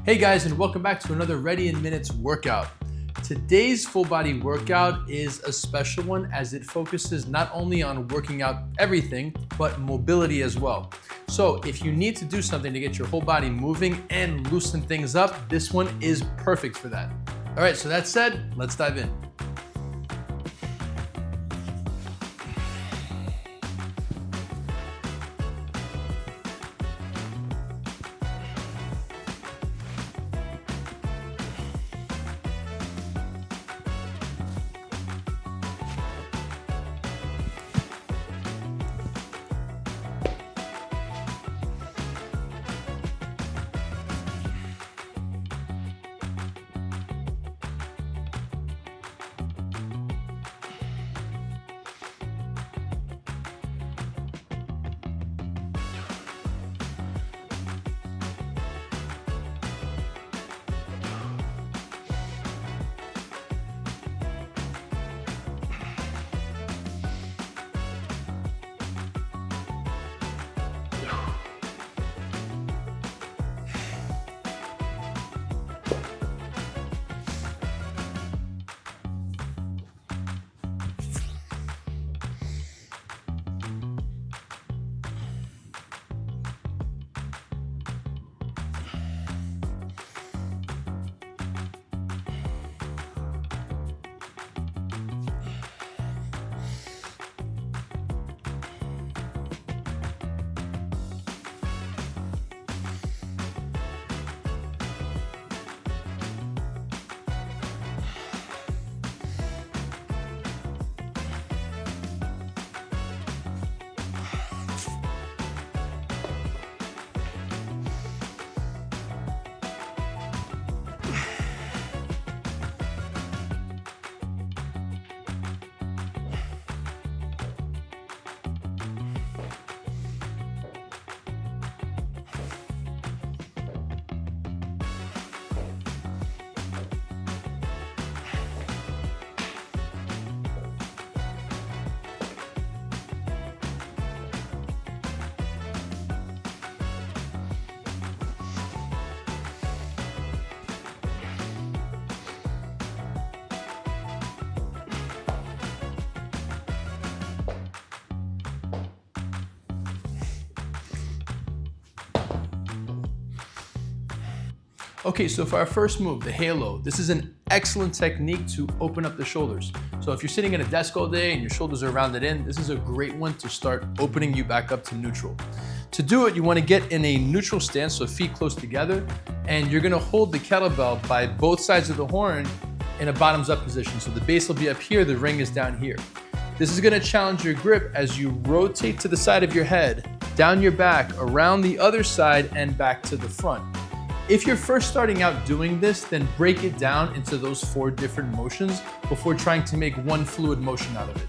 Hey guys, and welcome back to another Ready in Minutes workout. Today's full body workout is a special one as it focuses not only on working out everything, but mobility as well. So if you need to do something to get your whole body moving and loosen things up, this one is perfect for that. All right, so that said, let's dive in. Okay, so for our first move, the halo, this is an excellent technique to open up the shoulders. So if you're sitting at a desk all day and your shoulders are rounded in, this is a great one to start opening you back up to neutral. To do it, you want to get in a neutral stance, so feet close together, and you're going to hold the kettlebell by both sides of the horn in a bottoms up position. So the base will be up here, the ring is down here. This is going to challenge your grip as you rotate to the side of your head, down your back, around the other side, and back to the front. If you're first starting out doing this, then break it down into those 4 different motions before trying to make one fluid motion out of it.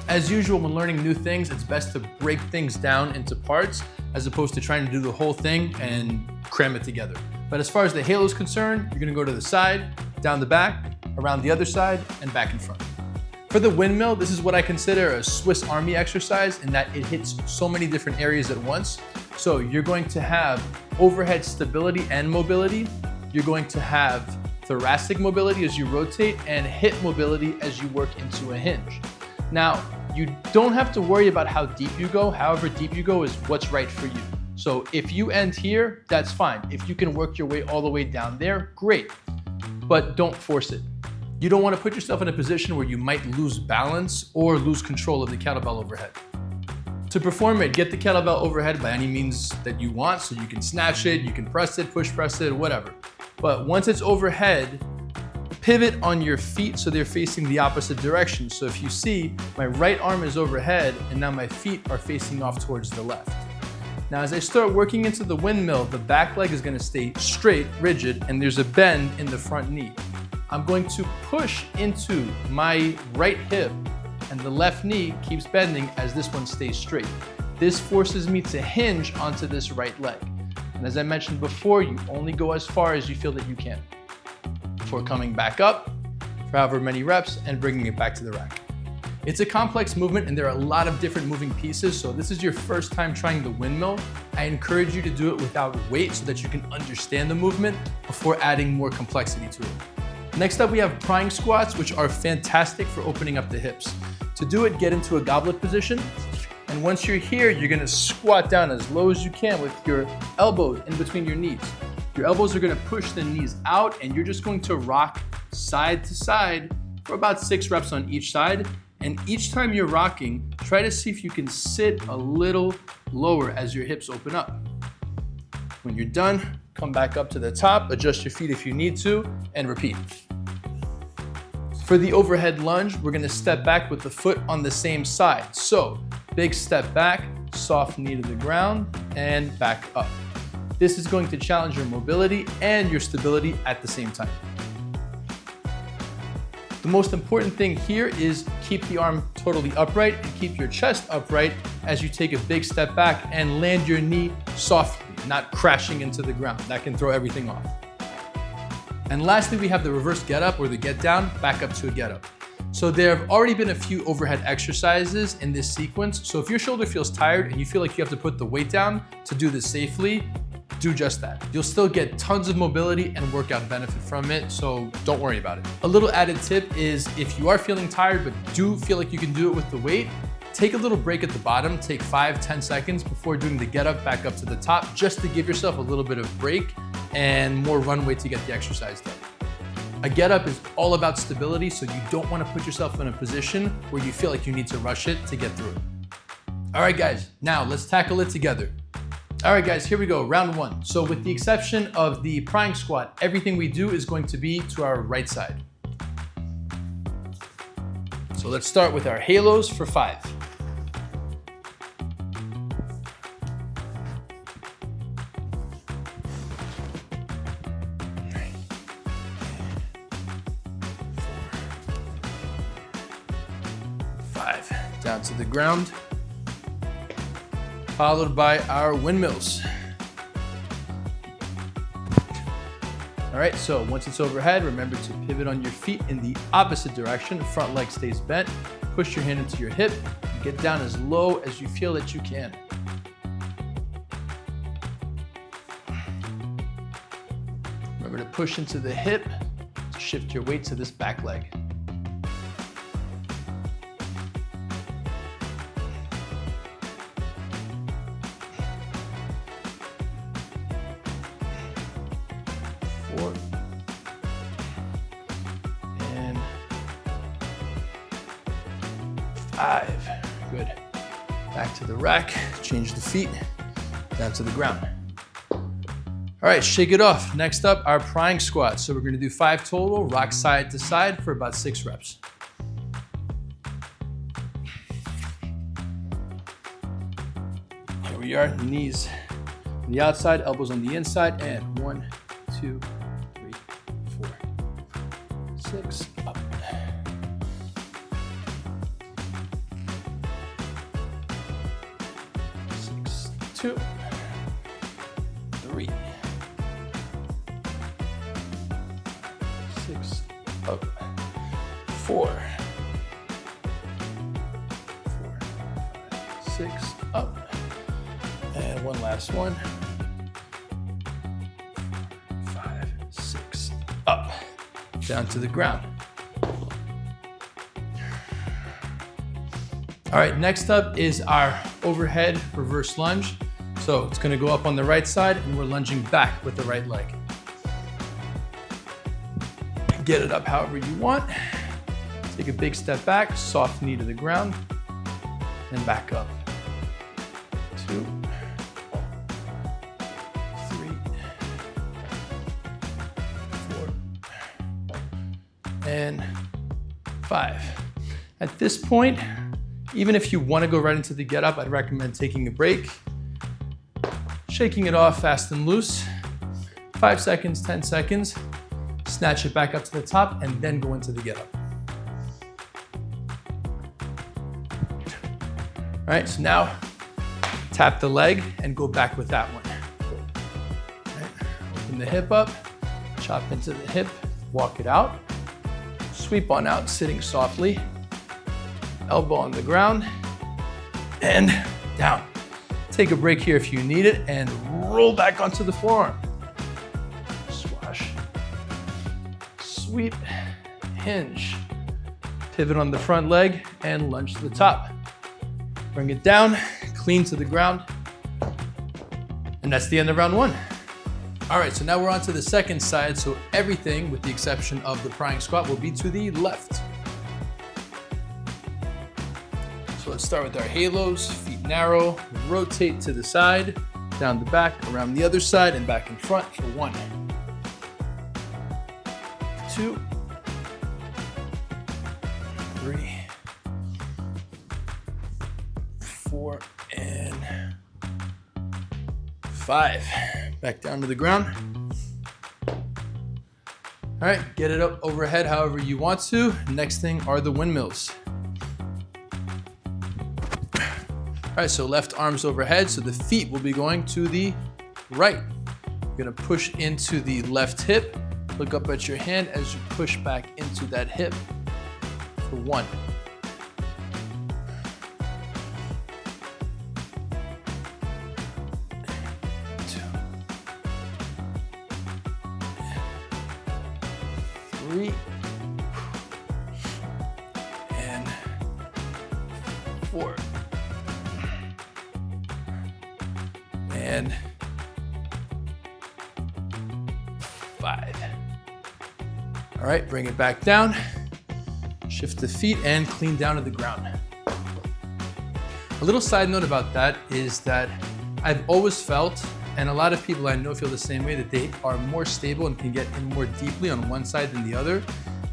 As usual, when learning new things, it's best to break things down into parts as opposed to trying to do the whole thing and cram it together. But as far as the halo is concerned, you're gonna go to the side, down the back, around the other side, and back in front. For the windmill, this is what I consider a Swiss Army exercise in that it hits so many different areas at once. So you're going to have overhead stability and mobility. You're going to have thoracic mobility as you rotate and hip mobility as you work into a hinge. Now, you don't have to worry about how deep you go. However deep you go is what's right for you. So if you end here, that's fine. If you can work your way all the way down there, great, but don't force it. You don't want to put yourself in a position where you might lose balance or lose control of the kettlebell overhead. To perform it, get the kettlebell overhead by any means that you want, so you can snatch it, you can press it, push press it, whatever. But once it's overhead, pivot on your feet so they're facing the opposite direction. So if you see, my right arm is overhead and now my feet are facing off towards the left. Now as I start working into the windmill, the back leg is gonna stay straight, rigid, and there's a bend in the front knee. I'm going to push into my right hip and the left knee keeps bending as this one stays straight. This forces me to hinge onto this right leg. And as I mentioned before, you only go as far as you feel that you can before coming back up for however many reps and bringing it back to the rack. It's a complex movement and there are a lot of different moving pieces, so this is your first time trying the windmill. I encourage you to do it without weight so that you can understand the movement before adding more complexity to it. Next up, we have prying squats, which are fantastic for opening up the hips. To do it, get into a goblet position, and once you're here, you're gonna squat down as low as you can with your elbows in between your knees. Your elbows are gonna push the knees out, and you're just going to rock side to side for about 6 reps on each side. And each time you're rocking, try to see if you can sit a little lower as your hips open up. When you're done, come back up to the top, adjust your feet if you need to, and repeat. For the overhead lunge, we're gonna step back with the foot on the same side. So, big step back, soft knee to the ground, and back up. This is going to challenge your mobility and your stability at the same time. The most important thing here is keep the arm totally upright and keep your chest upright as you take a big step back and land your knee softly, not crashing into the ground. That can throw everything off. And lastly, we have the reverse get up or the get down, back up to a get up. So there have already been a few overhead exercises in this sequence. So if your shoulder feels tired and you feel like you have to put the weight down to do this safely, do just that. You'll still get tons of mobility and workout benefit from it, so don't worry about it. A little added tip is if you are feeling tired but do feel like you can do it with the weight, take a little break at the bottom, take 5-10 seconds before doing the get up back up to the top, just to give yourself a little bit of break and more runway to get the exercise done. A get up is all about stability, so you don't want to put yourself in a position where you feel like you need to rush it to get through it. All right, guys, now let's tackle it together. All right, guys, here we go, round 1. So with the exception of the prying squat, everything we do is going to be to our right side. So let's start with our halos for 5. Down to the ground, followed by our windmills. All right, so once it's overhead, remember to pivot on your feet in the opposite direction. Front leg stays bent. Push your hand into your hip. Get down as low as you feel that you can. Remember to push into the hip to shift your weight to this back leg. And 5. Good. Back to the rack, change the feet, down to the ground. All right, shake it off. Next up, our prying squat. So we're gonna do 5 total, rock side to side for about 6 reps. Here we are, knees on the outside, elbows on the inside, and 1, 2, 3, 4, 6, up. 6, 2, 3, 6, up, 4, 4, 5, 6, up, and one last one. 5, 6, up, down to the ground. All right, next up is our overhead reverse lunge. So it's gonna go up on the right side and we're lunging back with the right leg. Get it up however you want. Take a big step back, soft knee to the ground, and back up. 2, 3, 4, and 5. At this point, even if you want to go right into the get up, I'd recommend taking a break, shaking it off fast and loose, 5 seconds, 10 seconds, snatch it back up to the top, and then go into the get up. All right, so now tap the leg and go back with that one. All right, open the hip up, chop into the hip, walk it out, sweep on out, sitting softly. elbow on the ground, and down. Take a break here if you need it, and roll back onto the forearm. Squash, sweep, hinge. Pivot on the front leg, and lunge to the top. Bring it down, clean to the ground, and that's the end of round one. All right, so now we're on to the second side, so everything, with the exception of the prying squat, will be to the left. So let's start with our halos, feet narrow, rotate to the side, down the back, around the other side, and back in front for 1, 2, 3, 4, and 5. Back down to the ground. All right, get it up overhead however you want to. Next thing are the windmills. All right, so left arm's overhead, so the feet will be going to the right. You're gonna push into the left hip, look up at your hand as you push back into that hip for 1. 2. 3. And 4. And 5. All right, bring it back down. Shift the feet and clean down to the ground. A little side note about that is that I've always felt, and a lot of people I know feel the same way, that they are more stable and can get in more deeply on one side than the other.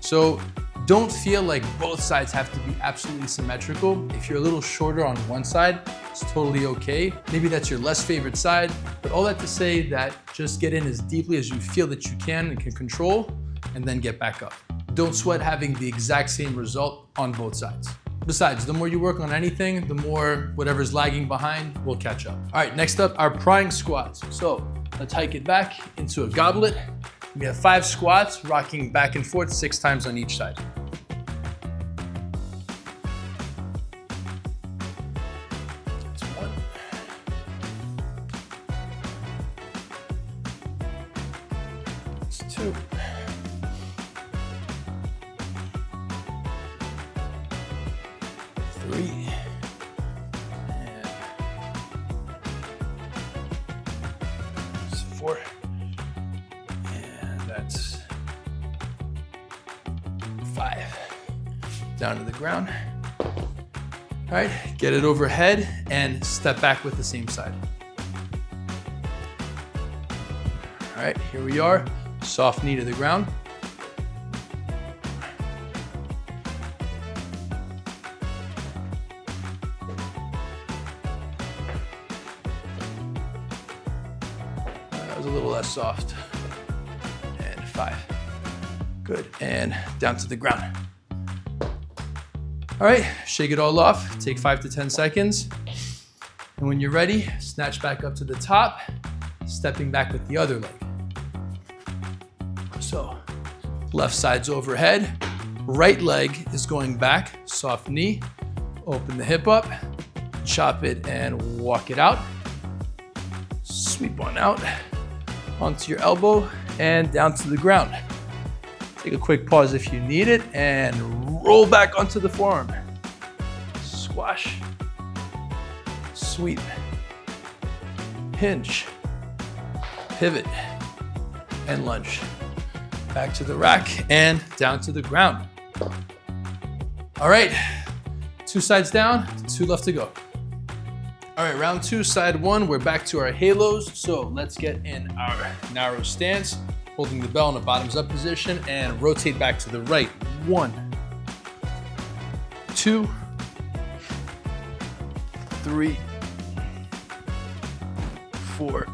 So don't feel like both sides have to be absolutely symmetrical. If you're a little shorter on one side, it's totally okay. Maybe that's your less favorite side, but all that to say that just get in as deeply as you feel that you can and can control, and then get back up. Don't sweat having the exact same result on both sides. Besides, the more you work on anything, the more whatever's lagging behind will catch up. All right, next up, our prying squats. So let's hike it back into a goblet. We have 5 squats, rocking back and forth 6 times on each side. That's 1. 2. 3. And 4. And that's 5. Down to the ground. All right, get it overhead and step back with the same side. All right, here we are. Soft knee to the ground. That was a little less soft. And 5. Good, and down to the ground. All right, shake it all off. Take 5 to 10 seconds. And when you're ready, snatch back up to the top, stepping back with the other leg. So, left side's overhead, right leg is going back, soft knee, open the hip up, chop it and walk it out. Sweep on out, onto your elbow and down to the ground. Take a quick pause if you need it and roll back onto the forearm. Squash, sweep, hinge, pivot, and lunge. Back to the rack and down to the ground. All right, 2 sides down, 2 left to go. All right, round 2, side 1, we're back to our halos. So let's get in our narrow stance, holding the bell in a bottoms up position and rotate back to the right. 1, 2, 3, 4,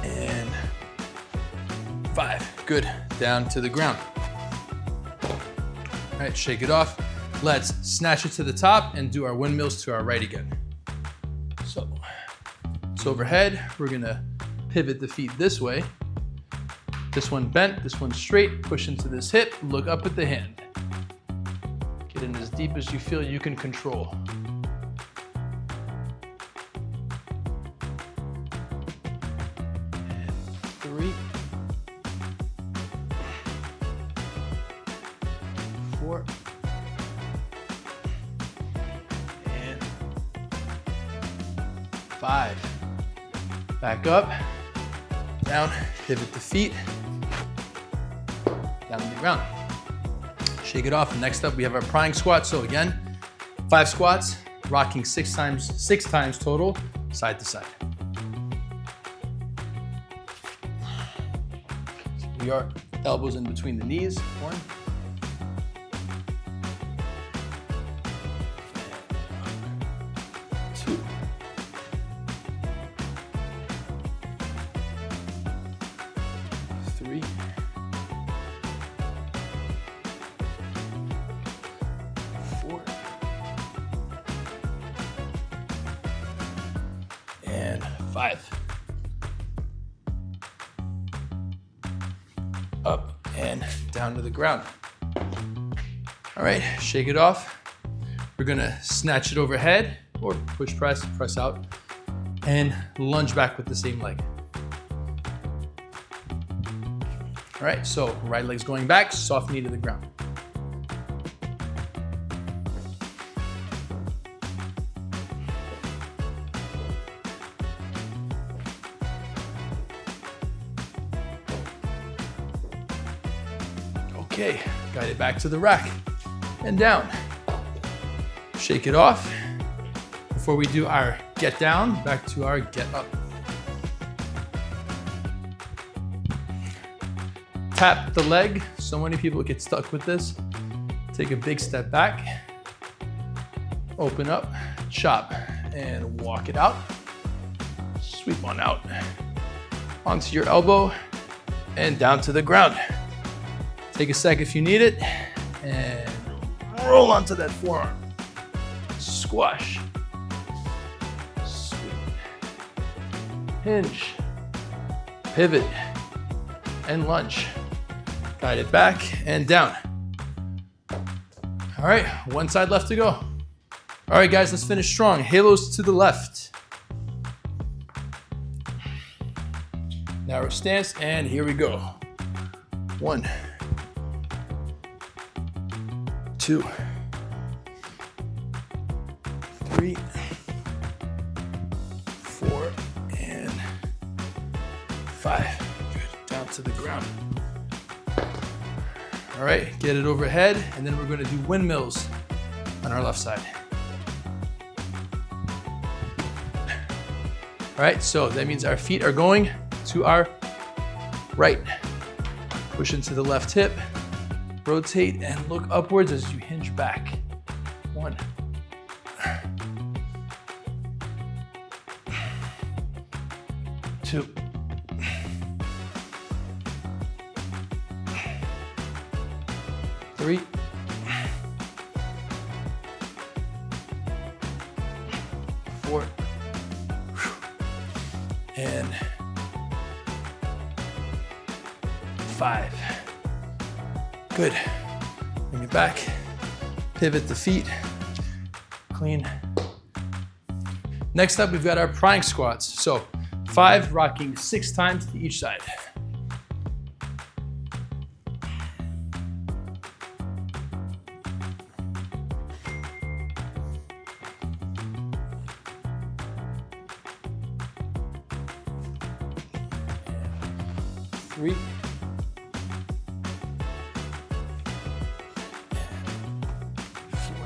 and 5. Good, down to the ground. All right, shake it off. Let's snatch it to the top and do our windmills to our right again. So it's overhead. We're gonna pivot the feet this way. This one bent, this one straight. Push into this hip, look up at the hand. Get in as deep as you feel you can control. And 3, 4, and 5. Back up, down, pivot the feet, down to the ground. Shake it off. And next up, we have our prying squat. So again, 5 squats, rocking 6 times total, side to side. So we are elbows in between the knees. 1. 2. 3. 4. And 5. Up and down to the ground. All right, shake it off. We're gonna snatch it overhead or push press, press out, and lunge back with the same leg. All right, so right leg's going back, soft knee to the ground. Okay, guide it back to the rack and down. Shake it off. Before we do our get down, back to our get up. Tap the leg. So many people get stuck with this. Take a big step back. Open up, chop, and walk it out. Sweep on out. Onto your elbow and down to the ground. Take a sec if you need it, and roll onto that forearm. Squash. Sweep. Hinge. Pivot. And lunge. Guide it back and down. All right, one side left to go. All right, guys, let's finish strong. Halos to the left. Narrow stance, and here we go. 1, 2, 3, 4, and 5. Good. Down to the ground. All right, get it overhead, and then we're going to do windmills on our left side. All right, so that means our feet are going to our right. Push into the left hip, rotate, and look upwards as you hinge back. 1. 2. 3. 4. And 5. Good. Bring it back. Pivot the feet. Clean. Next up, we've got our prying squats. So 5, rocking 6 times to each side. And 3. 4.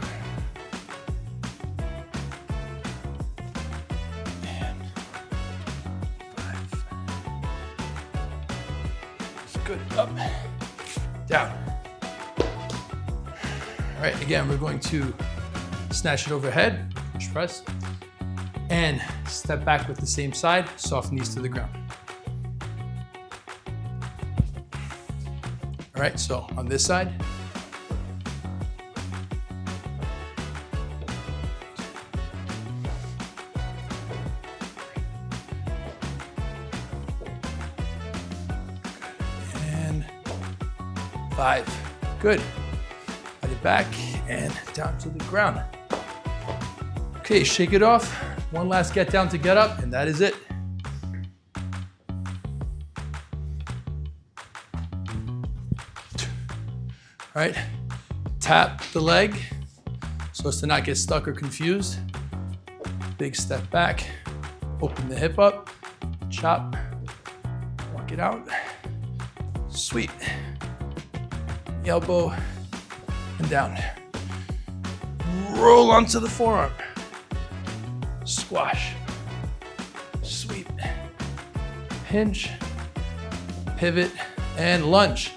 And 5. Good. Up, down. All right, again, we're going to snatch it overhead, push press, and step back with the same side, soft knees to the ground. All right, so on this side, and 5. Good. Slide it back and down to the ground. Okay, shake it off. One last get down to get up, and that is it. All right, tap the leg so as to not get stuck or confused. Big step back, open the hip up, chop, walk it out, sweep, elbow and down. Roll onto the forearm, squash, sweep, hinge, pivot, and lunge.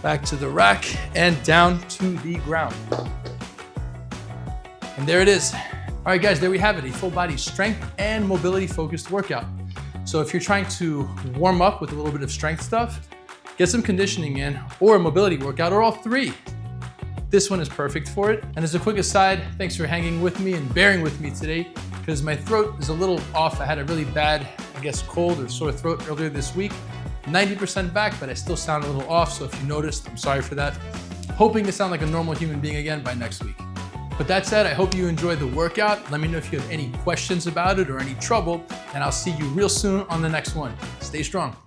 Back to the rack and down to the ground. And there it is. All right, guys, there we have it, a full body strength and mobility focused workout. So if you're trying to warm up with a little bit of strength stuff, get some conditioning in, or a mobility workout, or all three, this one is perfect for it. And as a quick aside, thanks for hanging with me and bearing with me today, because my throat is a little off. I had a really bad, cold or sore throat earlier this week. 90% back, but I still sound a little off. So if you noticed, I'm sorry for that. Hoping to sound like a normal human being again by next week. But that said, I hope you enjoyed the workout. Let me know if you have any questions about it or any trouble, and I'll see you real soon on the next one. Stay strong.